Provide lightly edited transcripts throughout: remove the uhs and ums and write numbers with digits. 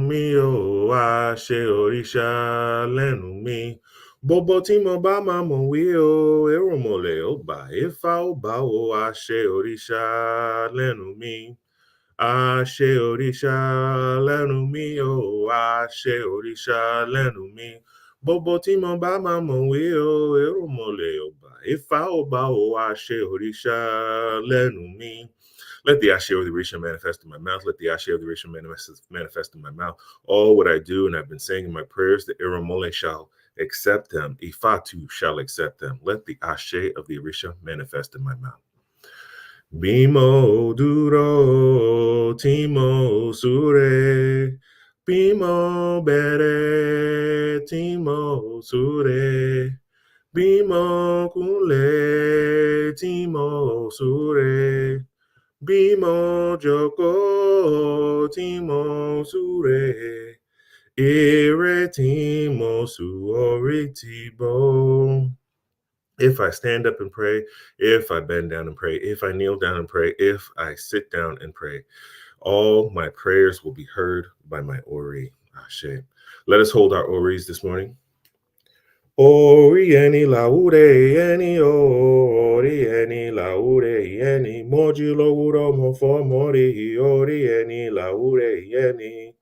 mi ò àṣẹ òrìṣà lẹ́nu mi. Gbogbo tí mo bá máa mọ̀ wí o, èròmọ̀lẹ̀ ó bà, Ifá ó bá o, àṣẹ òrìṣà lẹ́nu mi. Àṣẹ òrìṣà lẹ́nu mi o, àṣẹ òrìṣà lẹ́nu mi. Gbogbo tí mo bá máa mọ̀ wí o, èròmọ̀lẹ̀ ó bà, Ifá ó bá o, àṣẹ òrìṣà lẹ́nu mi. Let the Ashe of the Orisha manifest in my mouth. Let the Ashe of the Orisha manifest in my mouth. All what I do, and I've been saying in my prayers, the Iramole shall accept them. Ifatu shall accept them. Let the Ashe of the Orisha manifest in my mouth. Bimo duro, timo sure. Bimo bere, timo sure. Bimo kule, timo sure. Bimo joko timo sure, irete suoritibo. If I stand up and pray, if I bend down and pray, if I kneel down and pray, if I sit down and pray, all my prayers will be heard by my Ori. Ashe. Let us hold our Oris this morning. Ori eni laure eni ori eni laure eni mojulo uro mofo mori ori eni laure eni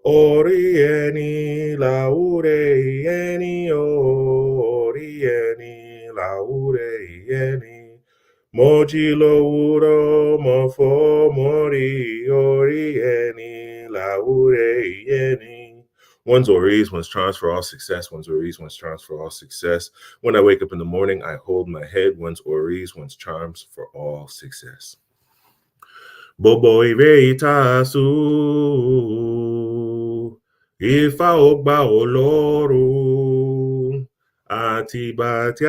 ori eni laure eni ori eni laure eni mojulo uro mofo mori ori eni laure eni. One's Oris, one's charms for all success. One's Oris, one's charms for all success. When I wake up in the morning, I hold my head. One's Oris, one's charms for all success. Bobo Ireitasu, Ifa Ogba Oloru, Atibatiaju,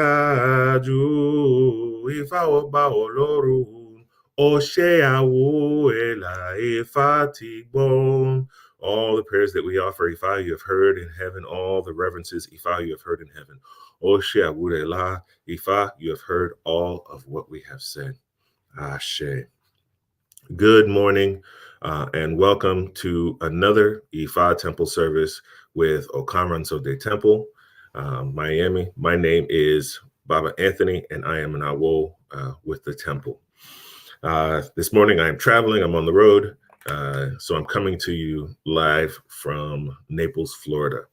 Ifa Ogba Oloru, Oshe Awo Ela Ifa Tigbon. All the prayers that we offer, Ifa, you have heard in heaven. All the reverences, Ifa, you have heard in heaven. Oshe Awurela, Ifa, you have heard all of what we have said. Ashe. Good morning, and welcome to another Ifa Temple service with Okaranso de Temple, Miami. My name is Baba Anthony, and I am an Awo with the Temple. This morning I am traveling, I'm on the road. So I'm coming to you live from Naples, Florida,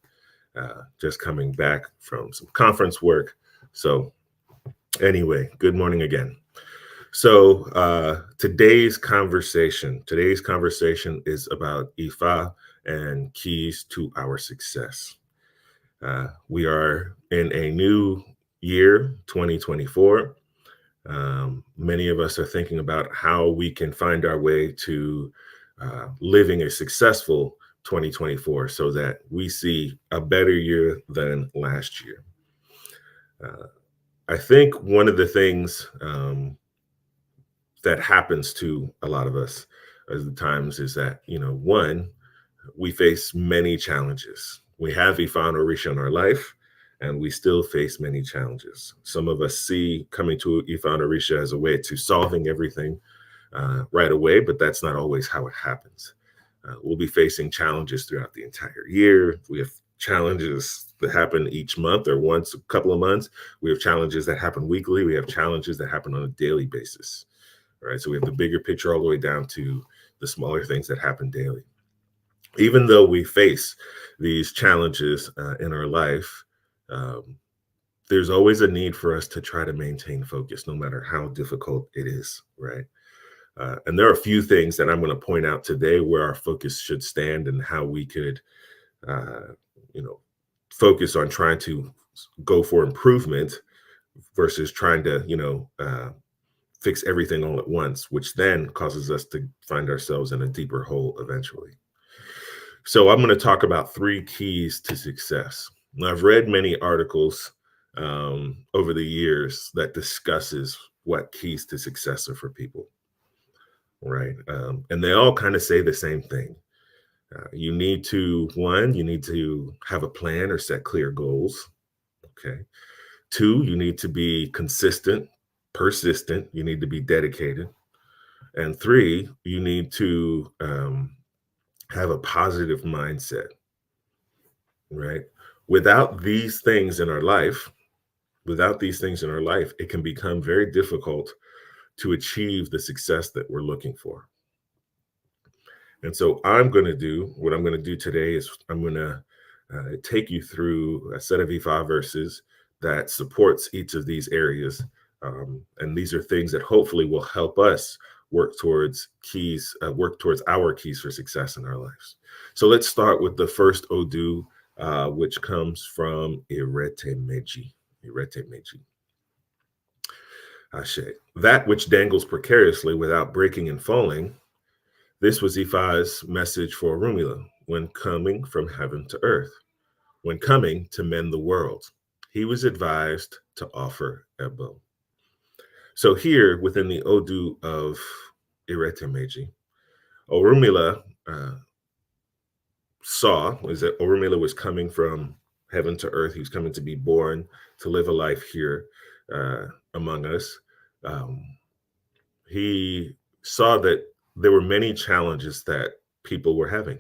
just coming back from some conference work. So anyway, good morning again. So today's conversation is about Ifa and keys to our success. We are in a new year, 2024. Many of us are thinking about how we can find our way to living a successful 2024 so that we see a better year than last year. I think one of the things that happens to a lot of us at the times is that, one, we face many challenges. We have Ifa and Orisha in our life, and we still face many challenges. Some of us see coming to Ifa and Orisha as a way to solving everything right away, but that's not always how it happens. We'll be facing challenges throughout the entire year. We have challenges that happen each month or once a couple of months. We have challenges that happen weekly. We have challenges that happen on a daily basis. All right, so we have the bigger picture all the way down to the smaller things that happen daily. Even though we face these challenges in our life, there's always a need for us to try to maintain focus, no matter how difficult it is, right? And there are a few things that I'm going to point out today where our focus should stand and how we could, focus on trying to go for improvement versus trying to, fix everything all at once, which then causes us to find ourselves in a deeper hole eventually. So I'm going to talk about 3 keys to success. Now, I've read many articles over the years that discusses what keys to success are for people, right? And they all kind of say the same thing. You need to have a plan or set clear goals. Okay. 2, you need to be consistent, persistent. You need to be dedicated. And 3, you need to have a positive mindset, right? Without these things in our life, without these things in our life, it can become very difficult to achieve the success that we're looking for. And so what I'm going to do today is I'm going to take you through a set of Ifa verses that supports each of these areas. And these are things that hopefully will help us work towards our keys for success in our lives. So let's start with the first Odu, which comes from Irete Meji. Irete Meji. Ashe. That which dangles precariously without breaking and falling. This was Ifa's message for Orunmila when coming from heaven to earth, when coming to mend the world. He was advised to offer Ebo. So here, within the Odu of Irete Meji, Orunmila saw was that Orunmila was coming from heaven to earth. He was coming to be born, to live a life here among us. Um, he saw that there were many challenges that people were having.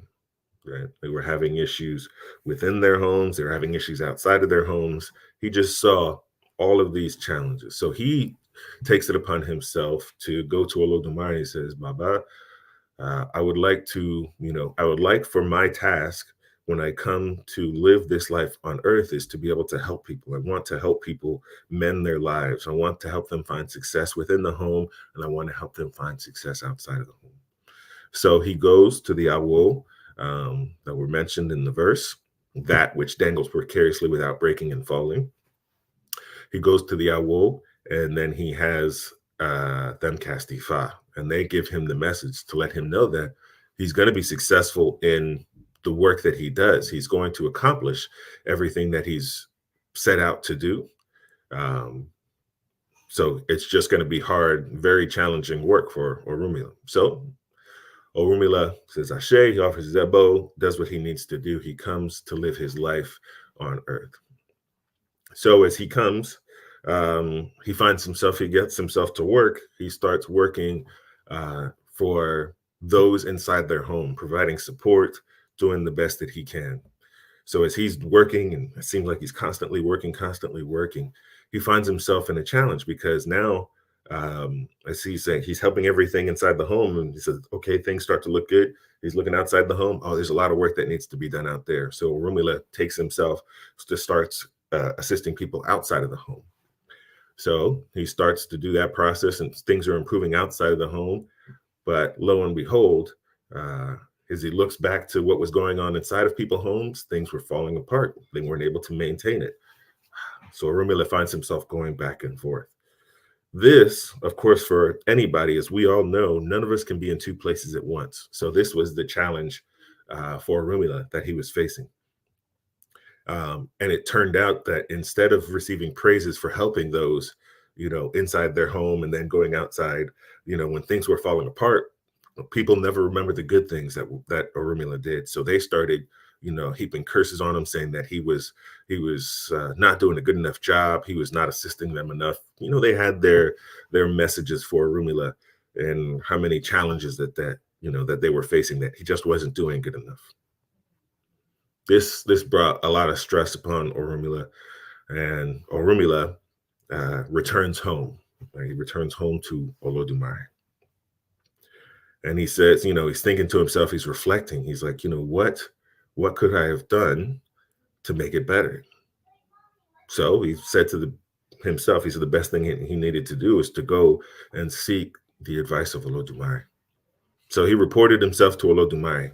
Right? They were having issues within their homes. They were having issues outside of their homes. He just saw all of these challenges. So he takes it upon himself to go to Olodumare. He says, Baba, I would like to, I would like for my task when I come to live this life on earth is to be able to help people. I want to help people mend their lives. I want to help them find success within the home, and I want to help them find success outside of the home. So he goes to the Awo that were mentioned in the verse, that which dangles precariously without breaking and falling. He goes to the Awo, and then he has them cast Ifa, and they give him the message to let him know that he's going to be successful in the work that he does. He's going to accomplish everything that he's set out to do. So it's just going to be hard, very challenging work for Orunmila. So Orunmila says Ashe, he offers Ebo, does what he needs to do. He comes to live his life on earth. So as he comes, he gets himself to work. He starts working for those inside their home, providing support, doing the best that he can. So as he's working, and it seems like he's constantly working, he finds himself in a challenge because now, as he's saying, he's helping everything inside the home, and he says, okay, things start to look good. He's looking outside the home. Oh, there's a lot of work that needs to be done out there. So Orunmila takes himself to starts assisting people outside of the home. So he starts to do that process, and things are improving outside of the home. But lo and behold, as he looks back to what was going on inside of people's homes, things were falling apart. They weren't able to maintain it. So Orunmila finds himself going back and forth. This, of course, for anybody, as we all know, none of us can be in two places at once. So this was the challenge for Orunmila that he was facing. And it turned out that instead of receiving praises for helping those, inside their home and then going outside, when things were falling apart, people never remembered the good things that Orunmila did. So they started, heaping curses on him, saying that he was not doing a good enough job. He was not assisting them enough. They had their messages for Orunmila and how many challenges that they were facing, that he just wasn't doing good enough. This brought a lot of stress upon Orunmila, and Orunmila returns home. Right? He returns home to Olodumare. And he says, he's thinking to himself, he's reflecting. He's like, what could I have done to make it better? So he said to himself, he said the best thing he needed to do is to go and seek the advice of Olodumare. So he reported himself to Olodumare.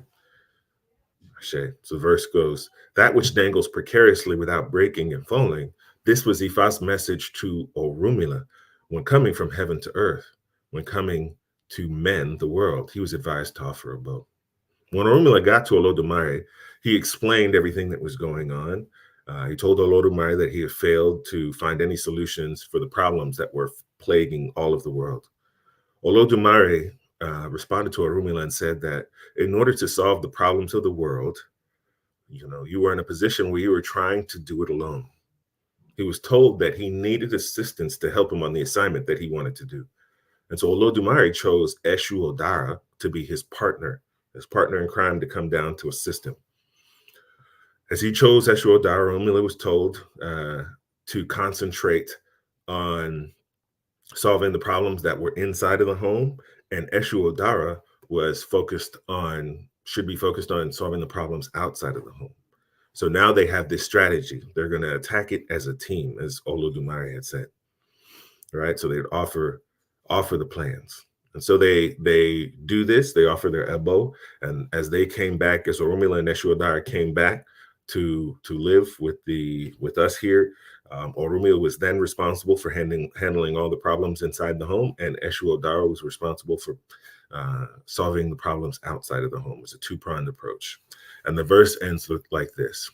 So the verse goes, that which dangles precariously without breaking and falling, this was Ifa's message to Orunmila when coming from heaven to earth, when coming to mend the world. He was advised to offer Ebo. When Orunmila got to Olodumare, he explained everything that was going on. He told Olodumare that he had failed to find any solutions for the problems that were plaguing all of the world. Olodumare responded to Orunmila and said that in order to solve the problems of the world, you were in a position where you were trying to do it alone. He was told that he needed assistance to help him on the assignment that he wanted to do. And so Olodumare chose Eshu Odara to be his partner his partner in crime, to come down to assist him. As he chose Eshu Odara, Orunmila was told to concentrate on solving the problems that were inside of the home, and Eshu Odara should be focused on solving the problems outside of the home. So now they have this strategy. They're going to attack it as a team, as Olodumare had said. Right? So they'd offer the plans. And so they do this, they offer their elbow. And as they came back, as Orunmila and Eshu Odara came back to live with us here, Orunmila was then responsible for handling all the problems inside the home, and Eshu Odara was responsible for solving the problems outside of the home. It's a two-pronged approach. And the verse ends like this.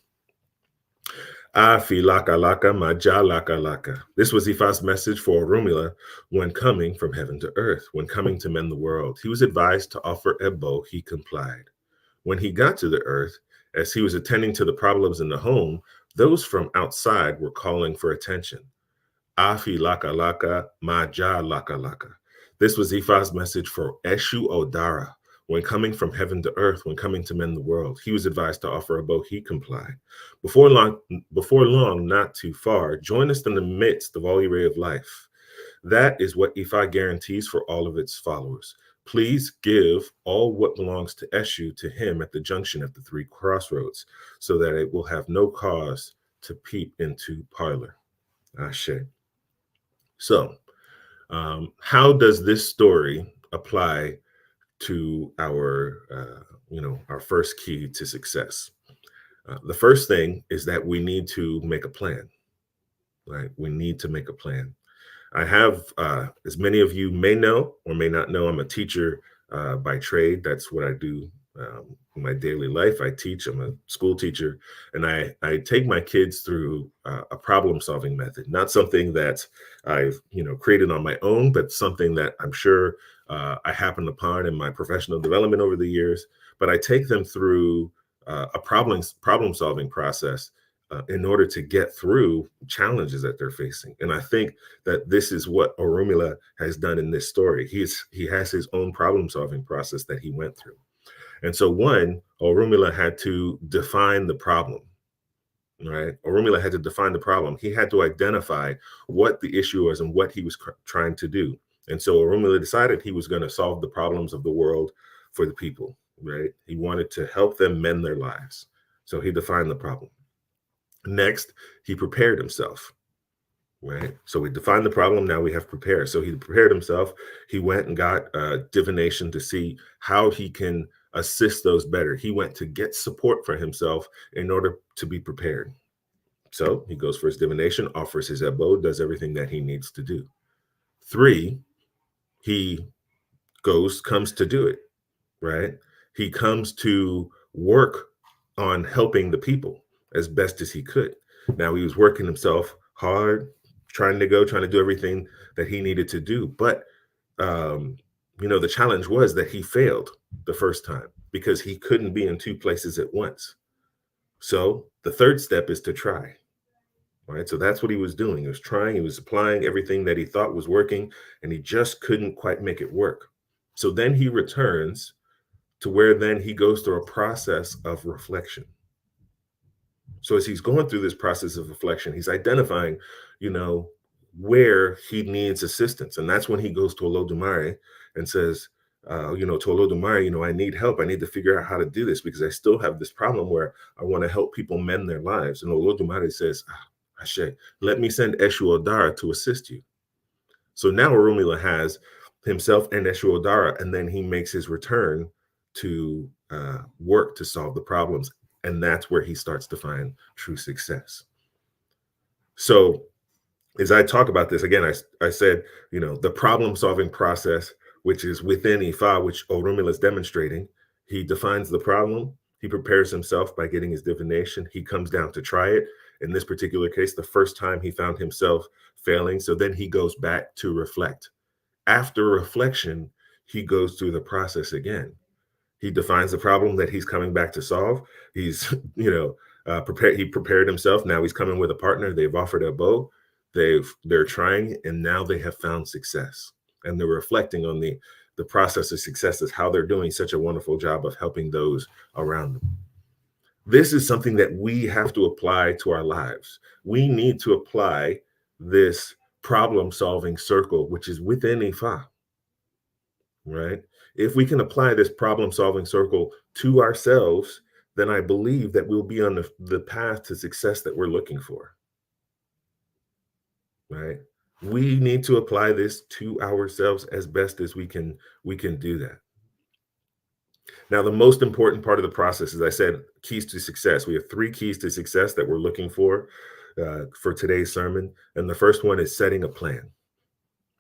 Afi laka laka maja laka laka. This was Ifa's message for Orunmila when coming from heaven to earth, when coming to mend the world. He was advised to offer Ebo, he complied. When he got to the earth, as he was attending to the problems in the home, those from outside were calling for attention. Afi laka laka maja laka laka. This was Ifa's message for Eshu Odara. When coming from heaven to earth, when coming to mend the world, he was advised to offer Ebo, he complied. Before long, not too far, join us in the midst of all your ray of life. That is what Ifa guarantees for all of its followers. Please give all what belongs to Eshu to him at the junction of the three crossroads, so that it will have no cause to peep into parlor. Ashe. So, how does this story apply to our first key to success? The first thing is that we need to make a plan, right? We need to make a plan. I have, as many of you may know or may not know, I'm a teacher by trade. That's what I do in my daily life. I teach. I'm a school teacher, and I take my kids through a problem-solving method. Not something that I've created on my own, but something that I'm sure I happened upon in my professional development over the years. But I take them through a problem-solving process in order to get through challenges that they're facing. And I think that this is what Orunmila has done in this story. He has his own problem-solving process that he went through. And so Orunmila had to define the problem, right? Orunmila had to define the problem. He had to identify what the issue was and what he was trying to do. And so Orunmila decided he was going to solve the problems of the world for the people, right? He wanted to help them mend their lives. So he defined the problem. Next, he prepared himself, right? So we defined the problem. Now we have prepared. So he prepared himself. He went and got divination to see how he can assist those better. He went to get support for himself in order to be prepared. So he goes for his divination, offers his abode, does everything that he needs to do. 3, he comes to do it, right? He comes to work on helping the people as best as he could. Now he was working himself hard, trying to do everything that he needed to do. But, the challenge was that he failed the first time because he couldn't be in 2 places at once. So the third step is to try, right? So that's what he was doing. He was trying, he was applying everything that he thought was working, and he just couldn't quite make it work. So then he returns to where then he goes through a process of reflection. So as he's going through this process of reflection, he's identifying, where he needs assistance. And that's when he goes to Olodumare and says, to Olodumare, I need help. I need to figure out how to do this because I still have this problem where I want to help people mend their lives. And Olodumare says, Ashe, let me send Eshu Odara to assist you. So now Orunmila has himself and Eshu Odara, and then he makes his return to work to solve the problems. And that's where he starts to find true success. So as I talk about this, again, I said, the problem-solving process, which is within Ifa, which Orunmila is demonstrating, he defines the problem. He prepares himself by getting his divination. He comes down to try it. In this particular case, the first time he found himself failing. So then he goes back to reflect. After reflection, he goes through the process again. He defines the problem that he's coming back to solve. He's, prepared. He prepared himself. Now he's coming with a partner. They've offered a bow. They're trying, and now they have found success. And they're reflecting on the the process of success is how they're doing such a wonderful job of helping those around them. This is something that we have to apply to our lives. We need to apply this problem solving circle, which is within Ifa, right? If we can apply this problem solving circle to ourselves, then I believe that we'll be on the path to success that we're looking for, right? We need to apply this to ourselves as best as we can do that. Now, the most important part of the process, as I said, keys to success. We have three keys to success that we're looking for today's sermon. And the first one is setting a plan.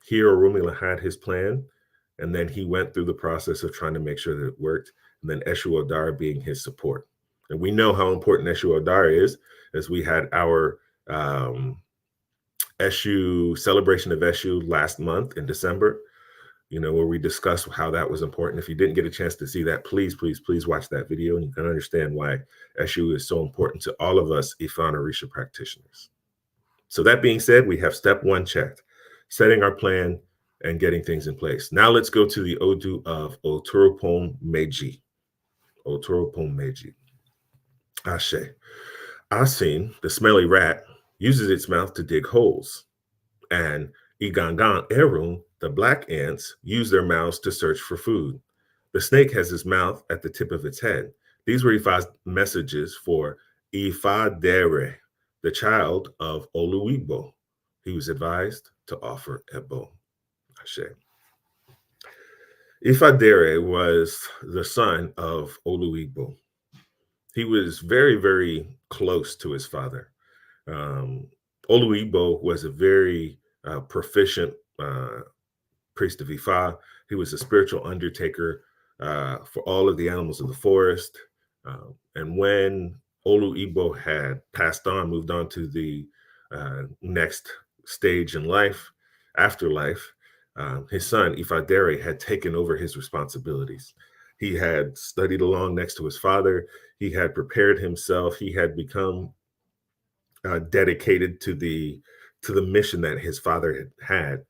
Here, Orunmila had his plan, and then he went through the process of trying to make sure that it worked, and then Eshu Odara being his support. And we know how important Eshu Odara is, as we had our Eshu celebration of Eshu last month in December, where we discussed how that was important. If you didn't get a chance to see that, please, please, please watch that video, and you can understand why Eshu is so important to all of us Ifa and Orisha practitioners. So that being said, we have step one checked, setting our plan and getting things in place. Now let's go to the Odu of Orunmila Meji. Orunmila Meji. Ashe. Asin, the smelly rat, uses its mouth to dig holes. And Igangan Erun, the black ants, use their mouths to search for food. The snake has his mouth at the tip of its head. These were Ifa's messages for Ifa Dere, the child of Oluigbo. He was advised to offer Ebo. Ashe. Ifa Dere was the son of Oluigbo. He was very, very close to his father. Oluigbo was a very proficient priest of Ifa. He was a spiritual undertaker for all of the animals of the forest. And when Oluigbo had passed on, moved on to the next stage in life, afterlife, his son, Ifa Dere, had taken over his responsibilities. He had studied along next to his father. He had prepared himself. He had become dedicated to the mission that his father had.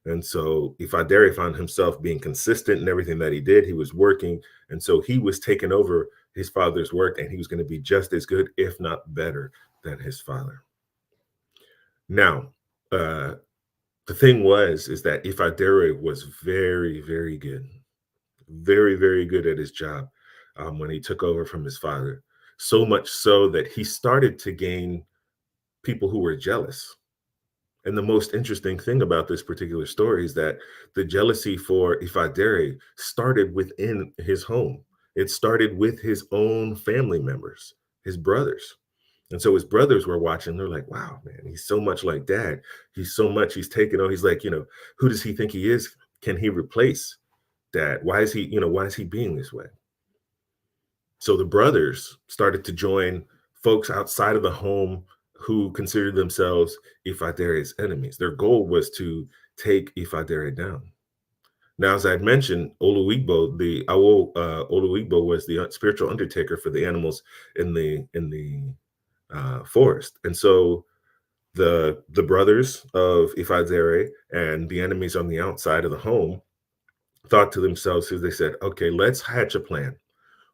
And so Ifa Dere found himself being consistent in everything that he did. He was working. And so he was taking over his father's work, and he was going to be just as good, if not better, than his father. Now, the thing is that Ifa Dere was very, very good. Very, very good at his job when he took over from his father. So much so that he started to gain people who were jealous. And the most interesting thing about this particular story is that the jealousy for Ifa Dere started within his home. It started with his own family members, his brothers. And so his brothers were watching. They're like, wow, man, he's so much like dad. He's taken on. He's like, who does he think he is? Can he replace dad? Why is he being this way? So the brothers started to join folks outside of the home who considered themselves Ifa Dere's enemies. Their goal was to take Ifa Dere down. Now, as I had mentioned, Oluigbo, the Awo Oluigbo was the spiritual undertaker for the animals in the forest, and so the brothers of Ifa Dere and the enemies on the outside of the home thought to themselves, as they said, "Okay, let's hatch a plan.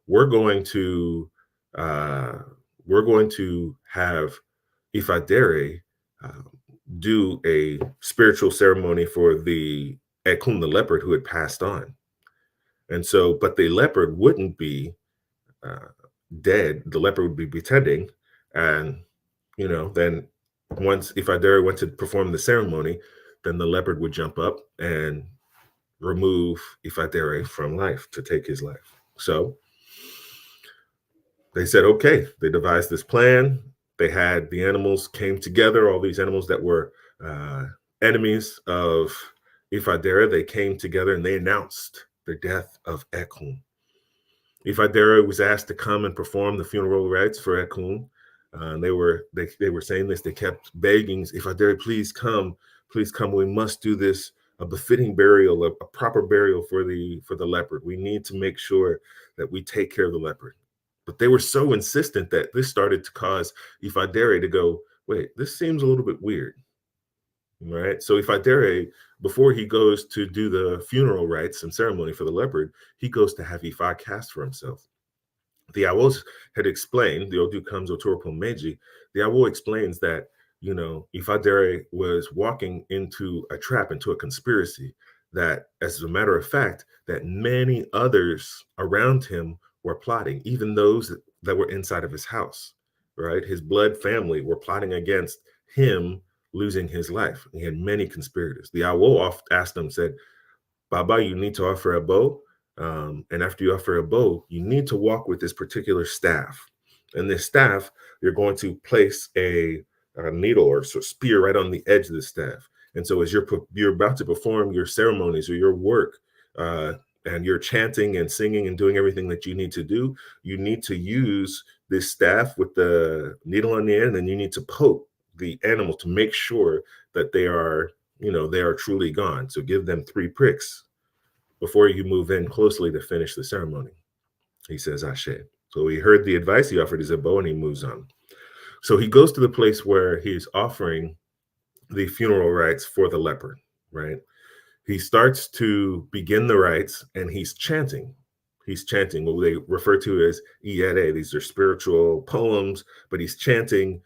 We're going to have Ifa Dere do a spiritual ceremony for the Ekun, the leopard who had passed on. And so, but the leopard wouldn't be dead. The leopard would be pretending. And, then once Ifa Dere went to perform the ceremony, then the leopard would jump up and remove Ifa Dere from life to take his life. So they said, okay, they devised this plan. They had the animals came together, all these animals that were enemies of Ifa Dere. They came together and they announced the death of Ekun. Ifa Dere was asked to come and perform the funeral rites for Ekun. They were saying this. They kept begging Ifa Dere, please come. We must do this, a befitting burial, a proper burial for the leopard. We need to make sure that we take care of the leopard. But they were so insistent that this started to cause Ifa Dere to go, wait, this seems a little bit weird. right? So Ifadere, before he goes to do the funeral rites and ceremony for the leopard, he goes to have Ifa cast for himself. The Awos had explained, the Odu comes Otoropo Meji, the Awo explains that, Ifadere was walking into a trap, into a conspiracy, that as a matter of fact, that many others around him were plotting, even those that were inside of his house, right? His blood family were plotting against him losing his life. He had many conspirators. The Awo oft asked him, said, Baba, you need to offer a bow. And after you offer a bow, you need to walk with this particular staff. And this staff, you're going to place a needle or sort of spear right on the edge of the staff. And so as you're about to perform your ceremonies or your work, uh, and you're chanting and singing and doing everything that you need to do, you need to use this staff with the needle on the end, and you need to poke the animal to make sure that they are truly gone. So give them 3 pricks before you move in closely to finish the ceremony. He says, Ashe. So he heard the advice, he offered his bow, and he moves on. So he goes to the place where he's offering the funeral rites for the leopard, right? He starts to begin the rites and he's chanting. He's chanting what they refer to as Irete. These are spiritual poems, but he's chanting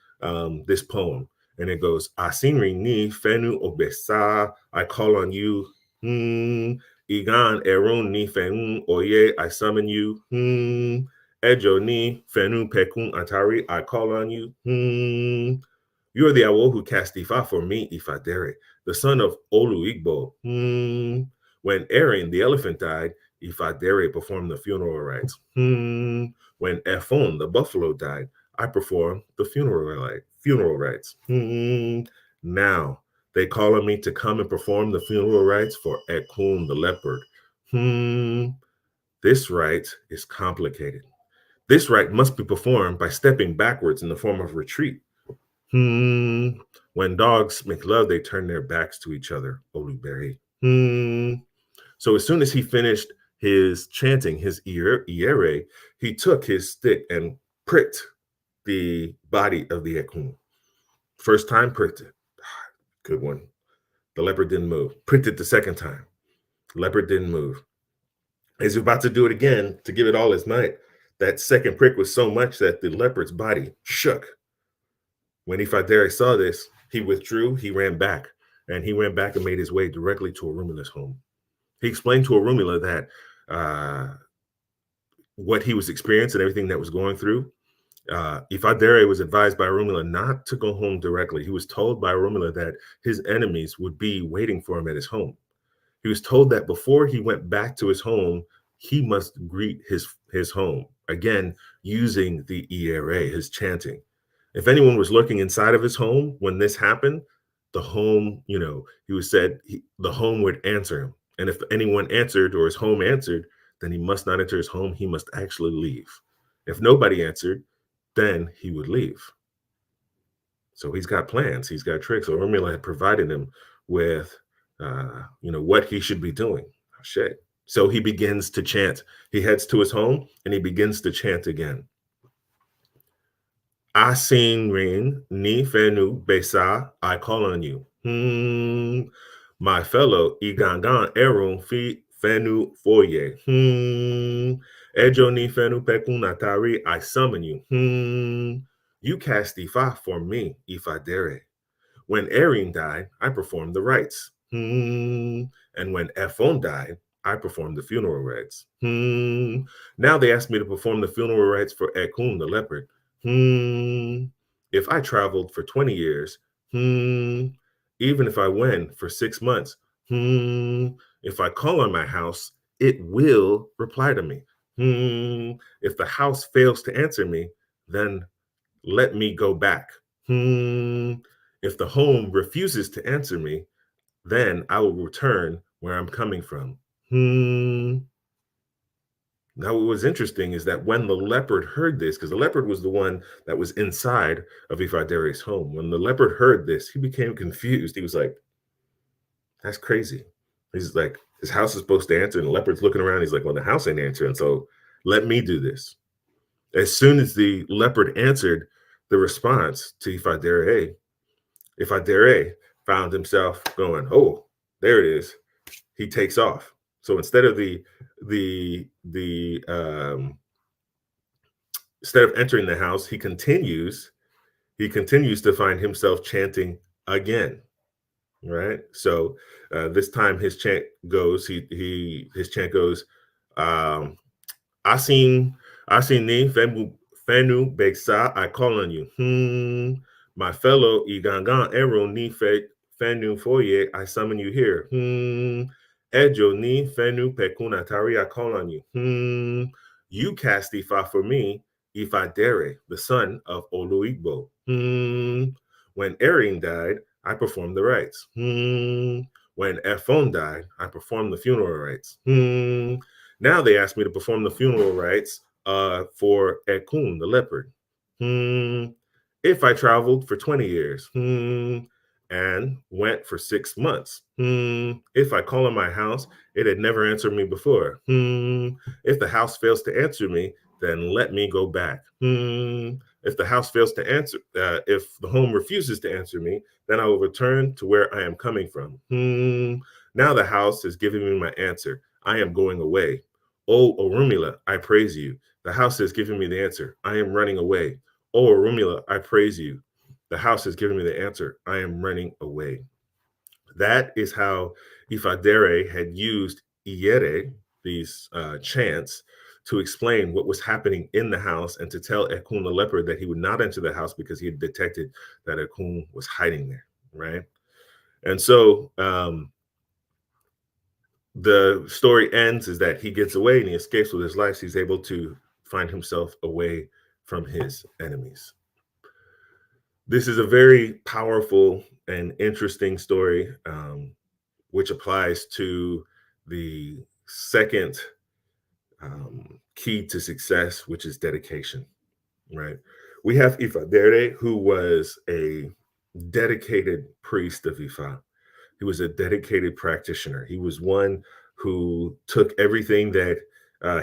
this poem. And it goes, Asinri ni fenu obesa, I call on you. Igan erun ni fenu oye, I summon you. Ejo ni fenu pekun atari, I call on you. You are the Awo who cast Ifa for me, Ifadere, the son of Olu Igbo. When Aaron, the elephant, died, Ifadere performed the funeral rites. When Efon, the buffalo, died, I performed the funeral rites. Now they call on me to come and perform the funeral rites for Ekun, the leopard. This rite is complicated. This rite must be performed by stepping backwards in the form of retreat. When dogs make love, they turn their backs to each other. Oluberry. So as soon as he finished his chanting, his Iere, he took his stick and pricked the body of the Ekun. First time, pricked it. Good one. The leopard didn't move. Pricked it the second time. Leopard didn't move. As he's about to do it again, to give it all his might, that second prick was so much that the leopard's body shook. When Ifadere saw this, he withdrew, he ran back, and he went back and made his way directly to Orunmila's home. He explained to Orunmila that what he was experiencing, everything that was going through, Ifadere was advised by Orunmila not to go home directly. He was told by Orunmila that his enemies would be waiting for him at his home. He was told that before he went back to his home, he must greet his home, again, using the ERA, his chanting. If anyone was lurking inside of his home when this happened, the home, he was said the home would answer him. And if anyone answered or his home answered, then he must not enter his home. He must actually leave. If nobody answered, then he would leave. So he's got plans. He's got tricks. So Orunmila had provided him with, what he should be doing. Shit. So he begins to chant. He heads to his home and he begins to chant again. Asin rin ni fenu besa, I call on you. My fellow igangan erun fi fenu foye. Ejo ni fenu pekun atari, I summon you. You cast Ifa for me, Ifadere. When Erin died, I performed the rites. And when Efon died, I performed the funeral rites. Now they asked me to perform the funeral rites for Ekun, the leopard. If I traveled for 20 years, even if I went for 6 months, if I call on my house, it will reply to me. If the house fails to answer me, then let me go back. If the home refuses to answer me, then I will return where I'm coming from. Now, what was interesting is that when the leopard heard this, because the leopard was the one that was inside of Ifadere's home, when the leopard heard this, he became confused. He was like, that's crazy. He's like, his house is supposed to answer, and the leopard's looking around. He's like, well, the house ain't answering, so let me do this. As soon as the leopard answered the response to Ifadere, found himself going, oh, there it is. He takes off. So instead of the instead of entering the house, he continues to find himself chanting again, right? So this time his chant goes, his chant goes, um, Asin Asin ni Fenu Beksa, I call on you. My fellow Igangan Ero ni Fenu Foye, I summon you here. Ejo ni Fenu Pekuna Tari, I call on you. You cast Ifa for me, Ifa Dere, the son of Oluigbo. When Erin died, I performed the rites. When Efon died, I performed the funeral rites. Now they asked me to perform the funeral rites for Ekun, the leopard. If I traveled for 20 years and went for 6 months, if I call on my house, it had never answered me before. If the house fails to answer me, then let me go back. If the house fails to answer, if the home refuses to answer me, then I will return to where I am coming from. Now the house is giving me my answer. I am going away. Oh, Orunmila, I praise you. The house is giving me the answer. I am running away. Oh, Orunmila, I praise you. The house is giving me the answer. I am running away. That is how Ifadere had used Iyere, these chants, to explain what was happening in the house and to tell Ekun the leopard that he would not enter the house because he had detected that Ekun was hiding there, right? And so the story ends is that he gets away and he escapes with his life. So he's able to find himself away from his enemies. This is a very powerful and interesting story, which applies to the second key to success, which is dedication, right? We have Ifadere, who was a dedicated priest of Ifa. He was a dedicated practitioner. He was one who took everything that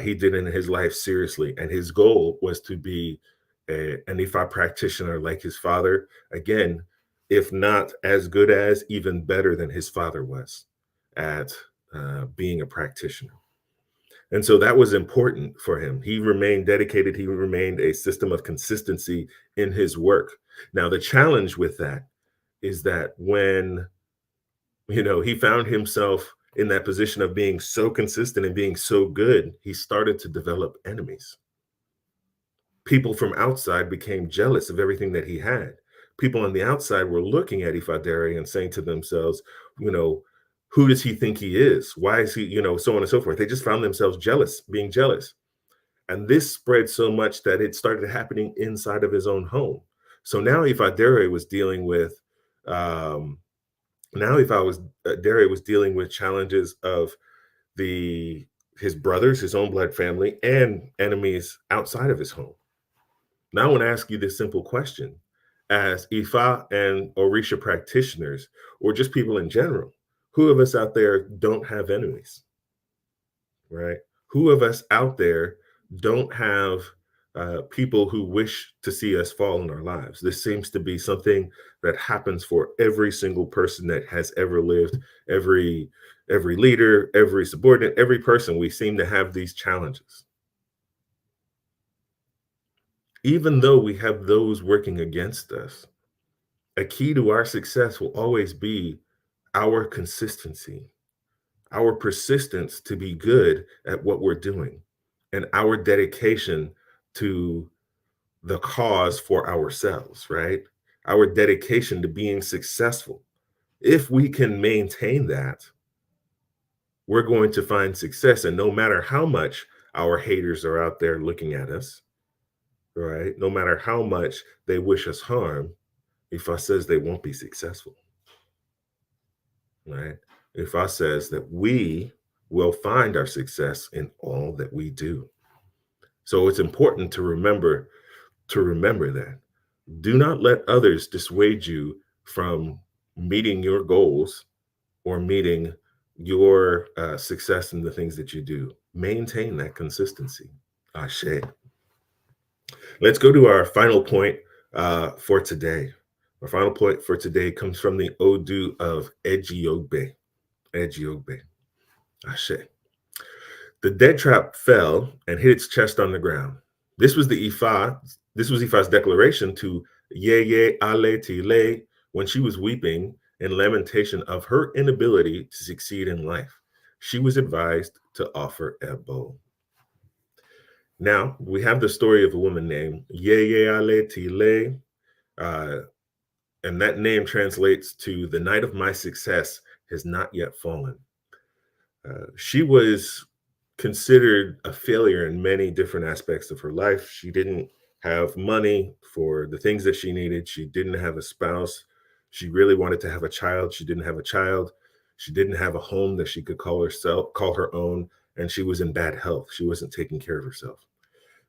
he did in his life seriously. And his goal was to be an Ifa practitioner like his father. Again, if not as good as, even better than his father was at being a practitioner. And so that was important for him. He remained dedicated. He remained a system of consistency in his work. Now, the challenge with that is that when he found himself in that position of being so consistent and being so good, he started to develop enemies. People from outside became jealous of everything that he had. People on the outside were looking at Ifadere and saying to themselves, who does he think he is? Why is he, so on and so forth. They just found themselves jealous, being jealous. And this spread so much that it started happening inside of his own home. So now Ifadere was dealing with now if I was Derry was dealing with challenges of his brothers, his own blood family, and enemies outside of his home. Now I want to ask you this simple question: as Ifa and Orisha practitioners, or just people in general, who of us out there don't have enemies? Right? Who of us out there don't have people who wish to see us fall in our lives? This seems to be something that happens for every single person that has ever lived. Every leader, every subordinate, every person, we seem to have these challenges. Even though we have those working against us, a key to our success will always be our consistency, our persistence to be good at what we're doing, and our dedication to the cause for ourselves, right? Our dedication to being successful. If we can maintain that, we're going to find success. And no matter how much our haters are out there looking at us, right? No matter how much they wish us harm, Ifa says they won't be successful, right? Ifa says that we will find our success in all that we do. So it's important to remember that. Do not let others dissuade you from meeting your goals or meeting your success in the things that you do. Maintain that consistency. Ashe. Let's go to our final point for today. Our final point for today comes from the Odu of Ejiogbe. Ejiogbe. Ashe. The dead trap fell and hit its chest on the ground. This was the Ifa. This was Ifa's declaration to Yeye Ale Tile when she was weeping in lamentation of her inability to succeed in life. She was advised to offer Ebo. Now we have the story of a woman named Yeye Ale Tile, uh, and that name translates to "the night of my success has not yet fallen." She was considered a failure in many different aspects of her life. She didn't have money for the things that she needed. She didn't have a spouse. She really wanted to have a child. She didn't have a child. She didn't have a home that she could call her own, and she was in bad health. She wasn't taking care of herself.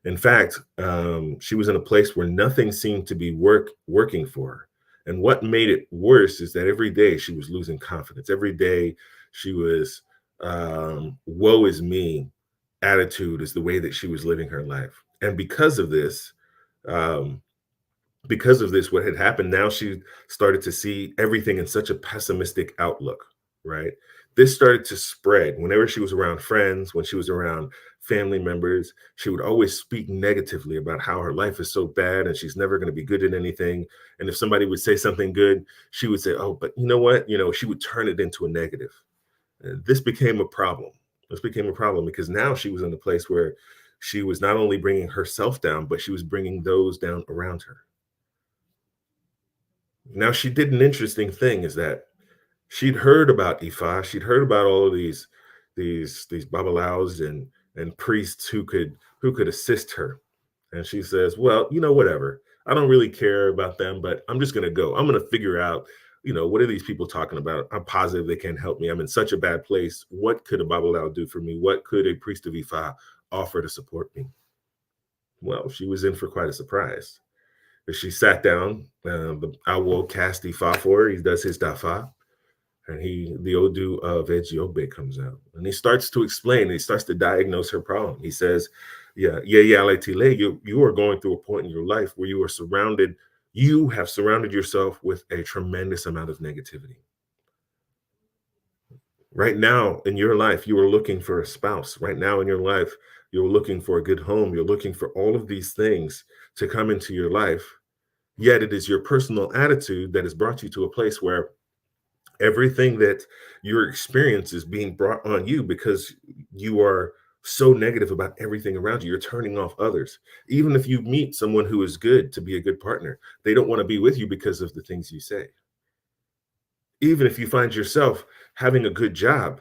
In fact, she was in a place where nothing seemed to be working for her. And what made it worse is that every day she was losing confidence. Every day she was, woe is me attitude is the way that she was living her life. And um, because of this, what had happened, now she started to see everything in such a pessimistic outlook, right? This started to spread. Whenever she was around friends, when she was around family members, she would always speak negatively about how her life is so bad and she's never going to be good at anything. And if somebody would say something good, she would say, oh, but you know what? She would turn it into a negative. And this became a problem. This became a problem because now she was in a place where she was not only bringing herself down, but she was bringing those down around her. Now she did an interesting thing is that she'd heard about Ifa, she'd heard about all of these babalaos and priests who could assist her. And she says, "Well, whatever. I don't really care about them, but I'm just gonna go. I'm gonna figure out, what are these people talking about? I'm positive they can't help me. I'm in such a bad place. What could a babalao do for me? What could a priest of Ifa offer to support me?" Well, she was in for quite a surprise. As she sat down, the Awo cast Ifa for her. He does his dafa, and the Odu of Ejiobe comes out, and he starts to explain. He starts to diagnose her problem. He says, "Yeah, yeah, yeah, Letile, you are going through a point in your life where you have surrounded yourself with a tremendous amount of negativity. Right now in your life, you are looking for a spouse. Right now in your life, you're looking for a good home. You're looking for all of these things to come into your life. Yet it is your personal attitude that has brought you to a place where everything that your experience is being brought on you because you are so negative about everything around you. You're turning off others. Even if you meet someone who is good to be a good partner, they don't want to be with you because of the things you say. Even if you find yourself having a good job,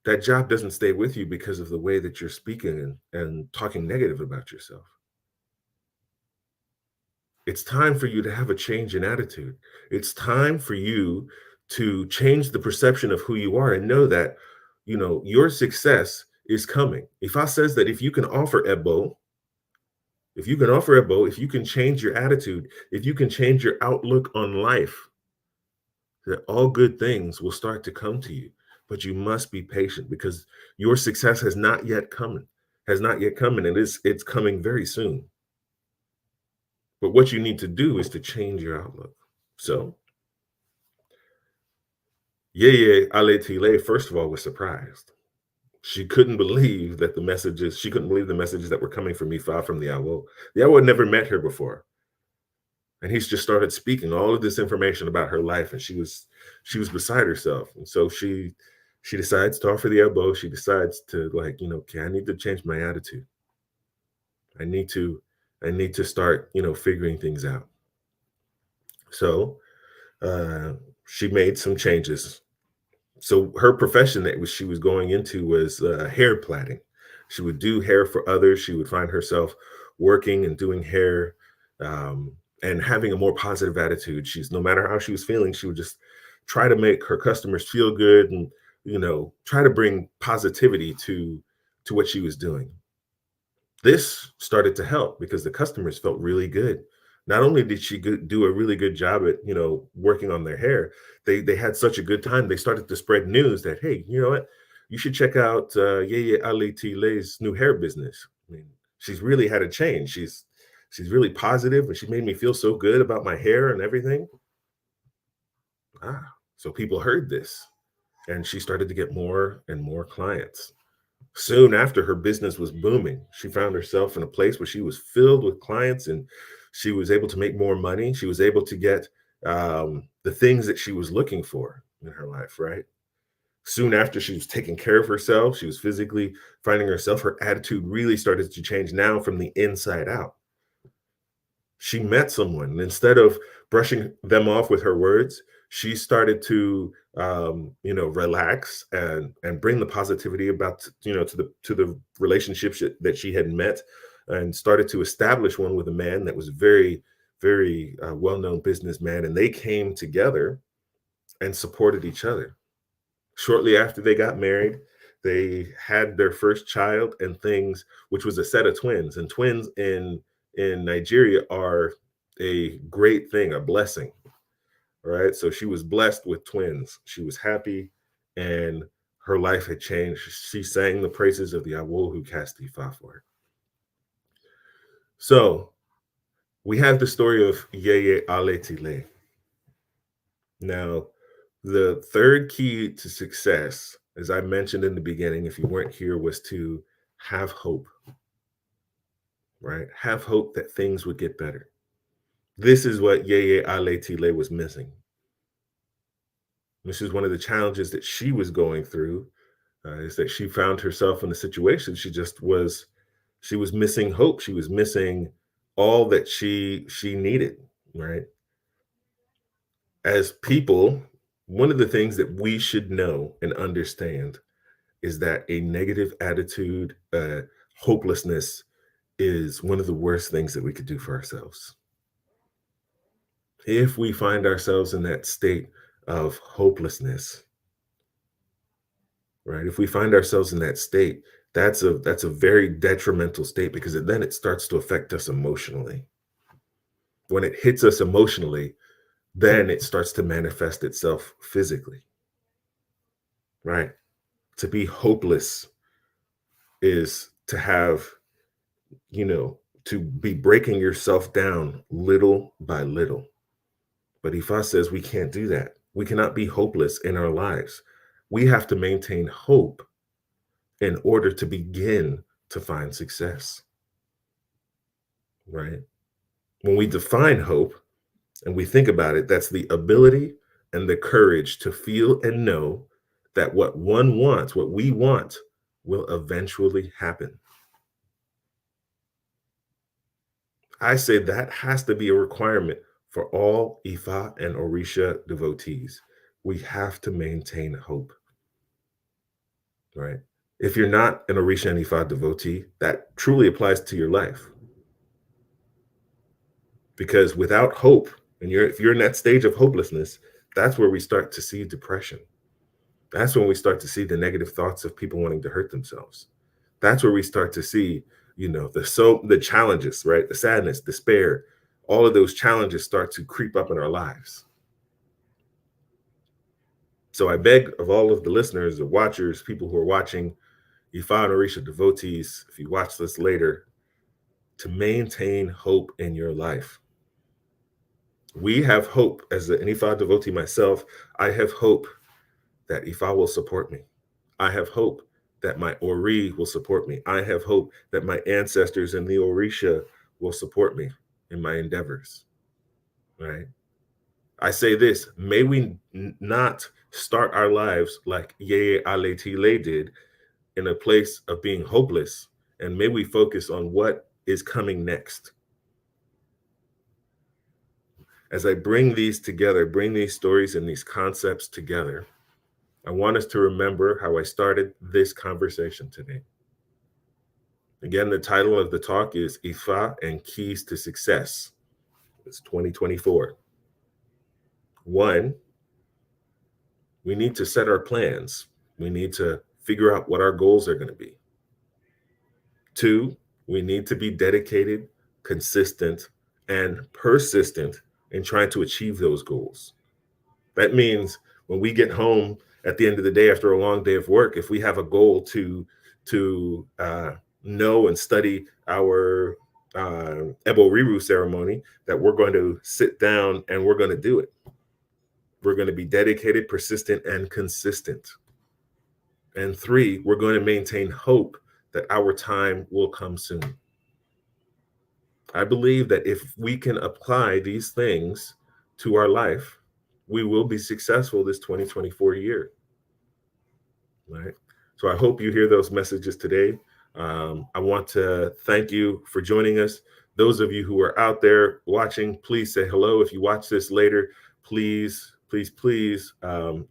that job doesn't stay with you because of the way that you're speaking and talking negative about yourself. It's time for you to have a change in attitude. It's time for you to change the perception of who you are and know that, your success is coming. Ifa says that if you can change your attitude, if you can change your outlook on life, that all good things will start to come to you. But you must be patient because your success has not yet come, and it's coming very soon. But what you need to do is to change your outlook. So Yeye Aletile, first of all, was surprised. She couldn't believe the messages that were coming from Ifa from the Awo. The Awo had never met her before. And he's just started speaking all of this information about her life, and she was beside herself. And so she decides to offer the elbow. She decides to okay, I need to change my attitude. I need to I need to start, figuring things out. So uh she made some changes. So her profession she was going into was hair plaiting. She would do hair for others. She would find herself working and doing hair, and having a more positive attitude. She's no matter how she was feeling, she would just try to make her customers feel good and try to bring positivity to what she was doing. This started to help because the customers felt really good. Not only did she do a really good job at working on their hair, they had such a good time. They started to spread news that, hey, you know what, you should check out Yeye Ali Tile's new hair business. I mean, she's really had a change. She's really positive, and she made me feel so good about my hair and everything. So people heard this, and she started to get more and more clients. Soon after, her business was booming. She found herself in a place where she was filled with clients, and she was able to make more money. She was able to get the things that she was looking for in her life, right? Soon after, she was taking care of herself. She was physically finding herself. Her attitude really started to change now from the inside out. She met someone, and instead of brushing them off with her words, she started to relax and bring the positivity about to the relationships that she had met, and started to establish one with a man that was very well-known businessman, and they came together and supported each other. Shortly after they got married, they had their first child, and things, which was a set of twins, and twins in Nigeria are a great thing, a blessing. All right. So she was blessed with twins. She was happy, and her life had changed. She sang the praises of the Awo who cast Ifa for her. So we have the story of Yeye Aletile. Now, the third key to success, as I mentioned in the beginning, if you weren't here, was to have hope, right? Have hope that things would get better. This is what Yeye Aletile was missing. This is one of the challenges that she was going through, is that she found herself in a situation. She was missing hope. She was missing all that she needed, right? As people, one of the things that we should know and understand is that a negative attitude, hopelessness, is one of the worst things that we could do for ourselves. If we find ourselves in that state of hopelessness, right? If we find ourselves in that state, that's a very detrimental state, because then it starts to affect us emotionally. When it hits us emotionally, then it starts to manifest itself physically, right? To be hopeless is to have, to be breaking yourself down little by little. But Ifa says we can't do that. We cannot be hopeless in our lives. We have to maintain hope in order to begin to find success, right? When we define hope and we think about it, that's the ability and the courage to feel and know that what one wants, what we want, will eventually happen. I say that has to be a requirement for all Ifa and Orisha devotees. We have to maintain hope, right? If you're not an Orisha and Ifa devotee, that truly applies to your life. Because without hope, and if you're in that stage of hopelessness, that's where we start to see depression. That's when we start to see the negative thoughts of people wanting to hurt themselves. That's where we start to see, the challenges, right? The sadness, despair, all of those challenges start to creep up in our lives. So I beg of all of the listeners, the watchers, people who are watching, Ifa and Orisha devotees, if you watch this later, to maintain hope in your life. We have hope. As an Ifa devotee myself, I have hope that Ifa will support me. I have hope that my Ori will support me. I have hope that my ancestors in the Orisha will support me in my endeavors, right? I say this, may we not start our lives like Yeye Aletile did, in a place of being hopeless, and may we focus on what is coming next. As I bring these together, bring these stories and these concepts together, I want us to remember how I started this conversation today. Again, the title of the talk is Ifa and Keys to Success. It's 2024. One, we need to set our plans. We need to figure out what our goals are going to be. Two, we need to be dedicated, consistent, and persistent in trying to achieve those goals. That means when we get home at the end of the day after a long day of work, if we have a goal to know and study our Ebo Riru ceremony, that we're going to sit down and we're going to do it. We're going to be dedicated, persistent, and consistent. And three, we're going to maintain hope that our time will come soon. I believe that if we can apply these things to our life, we will be successful this 2024 year. Right. So I hope you hear those messages today. I want to thank you for joining us. Those of you who are out there watching, please say hello. If you watch this later, please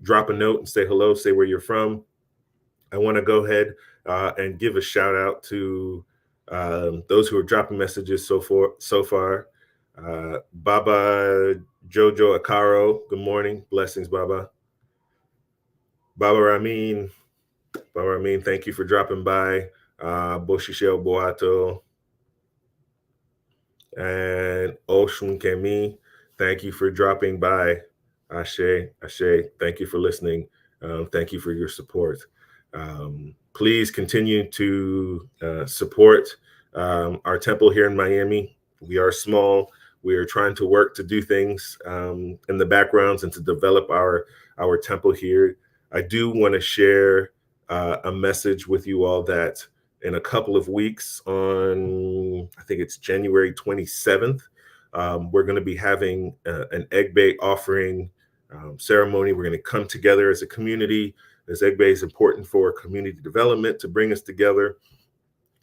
drop a note and say hello, say where you're from. I want to go ahead and give a shout out to those who are dropping messages so far. Baba Jojo Akaro, good morning. Blessings, Baba. Baba Ramin, thank you for dropping by. Boshishel Boato and Oshun Kemi, thank you for dropping by. Ashe, thank you for listening. Thank you for your support. Please continue to support our temple here in Miami. We are small. We are trying to work to do things in the backgrounds and to develop our temple here. I do want to share a message with you all that in a couple of weeks, on I think it's January 27th, we're going to be having an egg bay offering ceremony. We're going to come together as a community. This egg bay is important for community development to bring us together.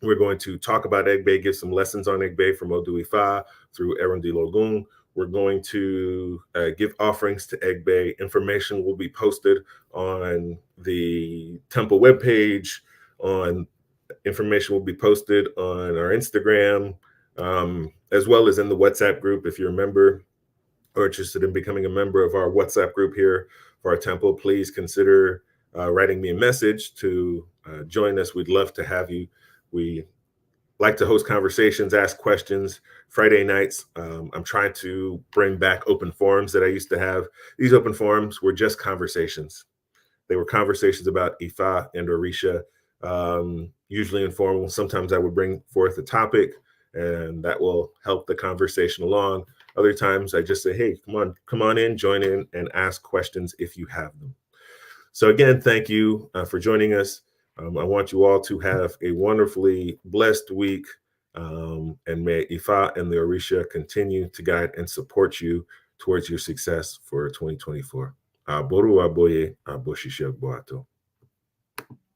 We're going to talk about egg bay, give some lessons on egg bay from Odu Ifa through Erundi Logun. We're going to give offerings to egg bay. Information will be posted on the temple webpage. Information will be posted on our Instagram, as well as in the WhatsApp group. If you're a member or interested in becoming a member of our WhatsApp group here for our temple, please consider writing me a message to join us. We'd love to have you. We like to host conversations, ask questions. Friday nights, I'm trying to bring back open forums that I used to have. These open forums were just conversations. They were conversations about Ifa and Orisha, usually informal. Sometimes I would bring forth a topic, and that will help the conversation along. Other times I just say, hey, come on in, join in, and ask questions if you have them. So again, thank you for joining us. I want you all to have a wonderfully blessed week, and may Ifa and the Orisha continue to guide and support you towards your success for 2024. Aboru aboye, aboshishe boato.